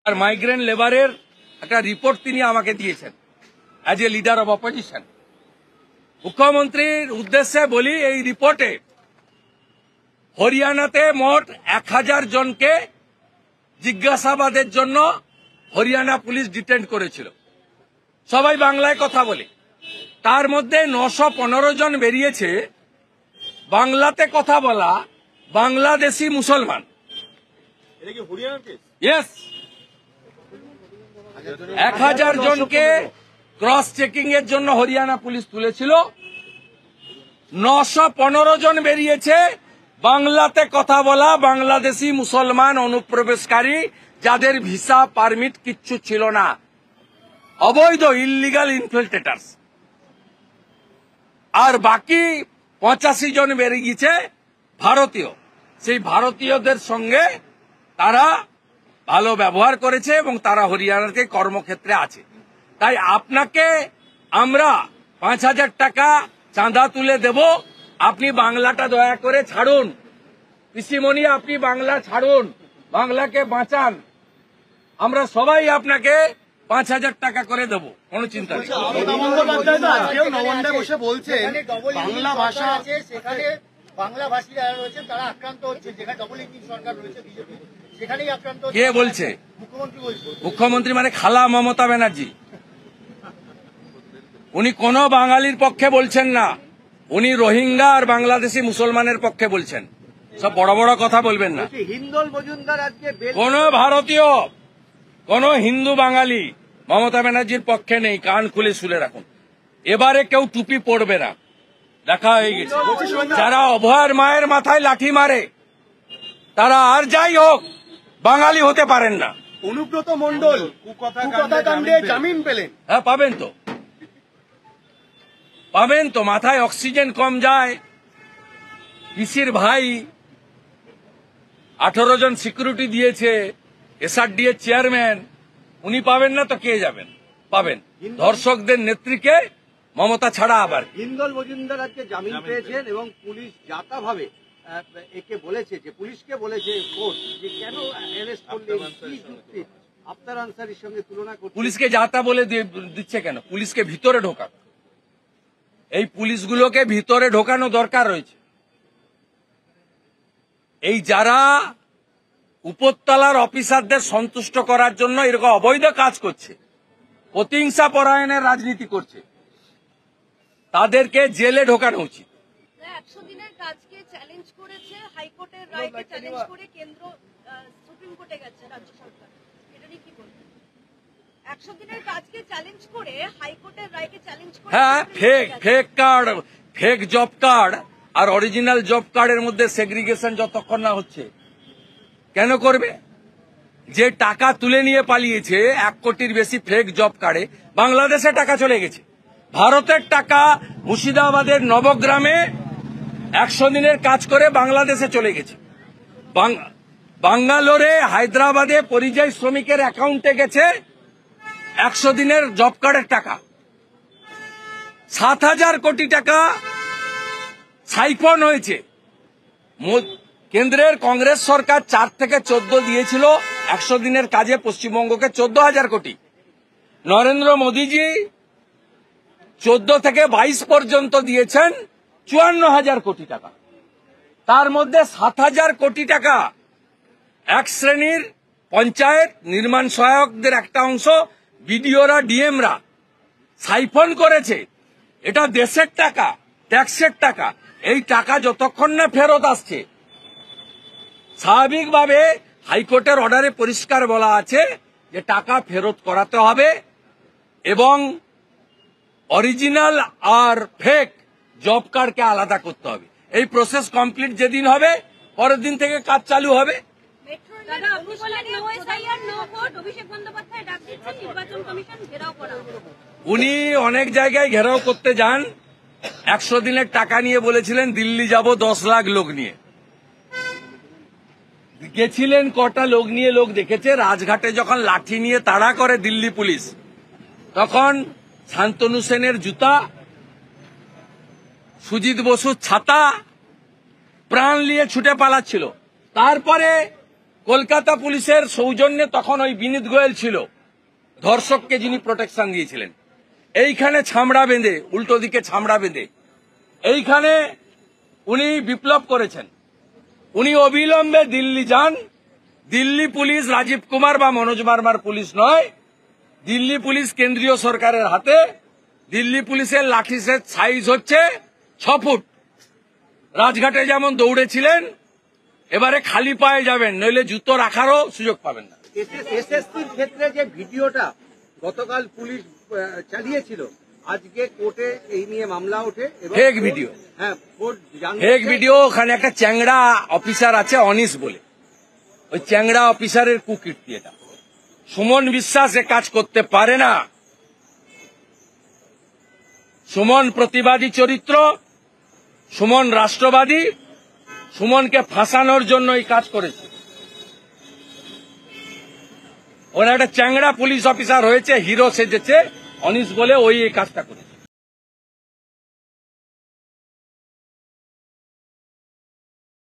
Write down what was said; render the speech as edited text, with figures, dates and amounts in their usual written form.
আর migrant লেবারের একটা report তিনি আমাকে দিয়েছেন as a leader of opposition. মুখ্যমন্ত্রীর উদ্দেশ্যে বলি, এই রিপোর্টে হরিয়ানাতে মোট 1000 জনকে জিজ্ঞাসাবাদের জন্য হরিয়ানা পুলিশ ডিটেইন করেছিল। সবাই বাংলায় কথা বলে, তার মধ্যে 915 জন বেরিয়েছে বাংলাতে কথা বলা বাংলাদেশি মুসলমান। ইয়েস, 1000 জনকে ক্রস চেকিং এর জন্য হরিয়ানা পুলিশ তুলেছিল। 915 জন বেরিয়েছে বাংলাতে কথা বলা বাংলাদেশি মুসলমান অনুপ্রবেশকারী, যাদের ভিসা পারমিট কিচ্ছু ছিল না, অবৈধ ইললিগাল ইনফিল্ট্রেটার্স। আর বাকি 85 জন বেরিয়েছে ভারতীয়। সেই ভারতীয়দের সঙ্গে তারা ভালো ব্যবহার করেছে এবং তারা হরিয়ানাতে কর্মক্ষেত্রে আছে। তাই আপনাকে আমরা 5000 টাকা চাঁদা তুলে দেব, আপনি বাংলাটা দয়া করে ছাড়ুন। পিসিমণি, আপনি বাংলা ছাড়ুন, বাংলাকে বাঁচান। আমরা সবাই আপনাকে 5000 টাকা করে দেব, কোনো চিন্তা নেই। বাংলাভাষীরা রয়েছেন, তারা আক্রান্ত হচ্ছে, যেখানে ডবল ইঞ্জিন সরকার রয়েছে বিজেপি, সেখানেই আক্রান্ত হচ্ছে। কে বলছে? মুখ্যমন্ত্রী বলছে। মুখ্যমন্ত্রী মানে খালা মমতা ব্যানার্জি। উনি কোন বাঙালির পক্ষে বলছেন না, উনি রোহিঙ্গা আর বাংলাদেশি মুসলমানের পক্ষে বলছেন। সব বড় বড় কথা বলবেন না। হিন্দল মজুমদার আজকে কোন ভারতীয়, কোন হিন্দু বাঙালি মমতা ব্যানার্জির পক্ষে নেই, কান খুলে শুনে রাখুন। এবারে কেউ টুপি পড়বে না, দেখা হয়ে গেছে। যারা অভয়ের মায়ের মাথায় লাঠি মারে তারা আর যাই হোক বাঙালি হতে পারেন না। অনুব্রত মণ্ডল কুকথাকাণ্ডে জামিন পেলেন। হ্যাঁ, পাবেন তো, পাবেন তো। মাথায় অক্সিজেন কম যায়, পিসির ভাই 18 জন সিকিউরিটি দিয়েছে, এসআরডি এর চেয়ারম্যান, উনি পাবেন না তো কে যাবেন? পাবেন। ধর্ষকদের নেত্রীকে মমতা ছাড়া আবার। হিন্দল মজুমদার আজকে জামিন পেয়েছেন এবং পুলিশ যাতাভাবে একে বলেছে, যে পুলিশকে বলেছে কোর্ট, যে কেন অ্যারেস্ট করলেন, কি যুক্তি আফতার আনসারীর সঙ্গে তুলনা করছে। পুলিশকে যাতা বলে দিচ্ছে কেন? পুলিশকে ভিতরে ঢোকাক, এই পুলিশগুলোকে ভিতরে ঢোকানো দরকার রয়েছে। এই যারা উপরতলার অফিসারদের সন্তুষ্ট করার জন্য এরকম অবৈধ কাজ করছে, প্রতিহিংসা পরায়ণের রাজনীতি করছে, তাদেরকে জেলে ঢোকানো উচিত। 100 দিনের কাজকে চ্যালেঞ্জ করেছে, হাইকোর্টের রায়কে চ্যালেঞ্জ করে কেন্দ্র সুপ্রিম কোর্টে গেছে রাজ্য সরকার, এটা নিয়ে কি বলবেন? 100 দিনের কাজকে চ্যালেঞ্জ করে হাইকোর্টের রায়কে চ্যালেঞ্জ করে। হ্যাঁ, fake card, fake job card আর অরিজিনাল জব কার্ডের মধ্যে সেগ্রিগেশন যতক্ষণ না হচ্ছে, কেন করবে? যে টাকা তুলে নিয়ে পালিয়েছে 1 কোটির বেশি ফেক জব কার্ডে, বাংলাদেশে টাকা চলে গেছে। ভারতের টাকা মুর্শিদাবাদের নবগ্রামে 100 দিনের কাজ করে বাংলাদেশে চলে গেছে। বাঙ্গালোরে, হায়দ্রাবাদে পরিযায়ী শ্রমিকের অ্যাকাউন্টে গেছে 100 দিনের জব কার্ডের টাকা। 7000 কোটি টাকা সাইফন হয়েছে। কেন্দ্রের কংগ্রেস সরকার 4 থেকে 14 দিয়েছিল 100 দিনের কাজে পশ্চিমবঙ্গকে 14,000 কোটি। নরেন্দ্র মোদীজি 14 থেকে 22 পর্যন্ত দিয়েছেন 54,000 কোটি টাকা। তার মধ্যে 7,000 কোটি টাকা এক শ্রেণীর পঞ্চায়েত নির্মাণ সহায়কদের একটা অংশ বিডিওরা, ডিএমরা সাইফন করেছে। এটা দেশের টাকা, ট্যাক্সের টাকা। এই টাকা যতক্ষণ না ফেরত আসছে, স্বাভাবিকভাবে হাইকোর্টের অর্ডারে পরিষ্কার বলা আছে যে টাকা ফেরত করাতে হবে এবং অরিজিনাল আর ফেক জব কার্ডকে আলাদা করতে হবে। এই প্রসেস কমপ্লিট যেদিন হবে, পরের দিন থেকে কাজ চালু হবে। উনি অনেক জায়গায় ঘেরাও করতে যান। 100 দিনের টাকা নিয়ে বলেছিলেন দিল্লি যাব 10 লাখ লোক নিয়ে। গেছিলেন কটা লোক নিয়ে? লোক দেখেছে। রাজঘাটে যখন লাঠি নিয়ে তাড়া করে দিল্লি পুলিশ, তখন শান্তনু সেনের জুতা, সুজিত বসুর ছাতা, প্রাণ নিয়ে ছুটে পালাচ্ছিল। তারপরে কলকাতা পুলিশের সৌজন্যে তখন ওই বিনীত গোয়েল ছিল ধর্ষককে, যিনি প্রোটেকশন দিয়েছিলেন। এইখানে ছামড়া বেঁধে, উল্টো দিকে ছামড়া বেঁধে এইখানে উনি বিপ্লব করেছেন। উনি অবিলম্বে দিল্লি যান। দিল্লি পুলিশ রাজীব কুমার বা মনোজ বার্মার পুলিশ নয়, দিল্লি পুলিশ কেন্দ্রীয় সরকারের হাতে। দিল্লি পুলিশের লাঠিসের সাইজ হচ্ছে 6 ফুট। রাজঘাটে যেমন দৌড়েছিলেন, এবারে খালি পায়ে যাবেন, নইলে জুতো রাখারও সুযোগ পাবেন না। এসএসসির ক্ষেত্রে যে ভিডিওটা গতকাল পুলিশ চালিয়েছিল, আজকে কোর্টে এই নিয়ে মামলা ওঠে। Fake video. হ্যাঁ, কোর্ট ফেক ভিডিও। ওখানে একটা চ্যাংড়া অফিসার আছে অনিশ বলে, ওই চ্যাংড়া অফিসারের কুকীর্তি এটা। সুমন বিশ্বাস এ কাজ করতে পারে না। সুমন প্রতিবাদী চরিত্র, সুমন রাষ্ট্রবাদী, সুমনকে ফাঁসানোর জন্য এই কাজ করেছে। ওরা একটা চ্যাংড়া পুলিশ অফিসার হয়েছে, হিরো সেজেছে অনিশ বলে, ওই এই কাজটা করেছে।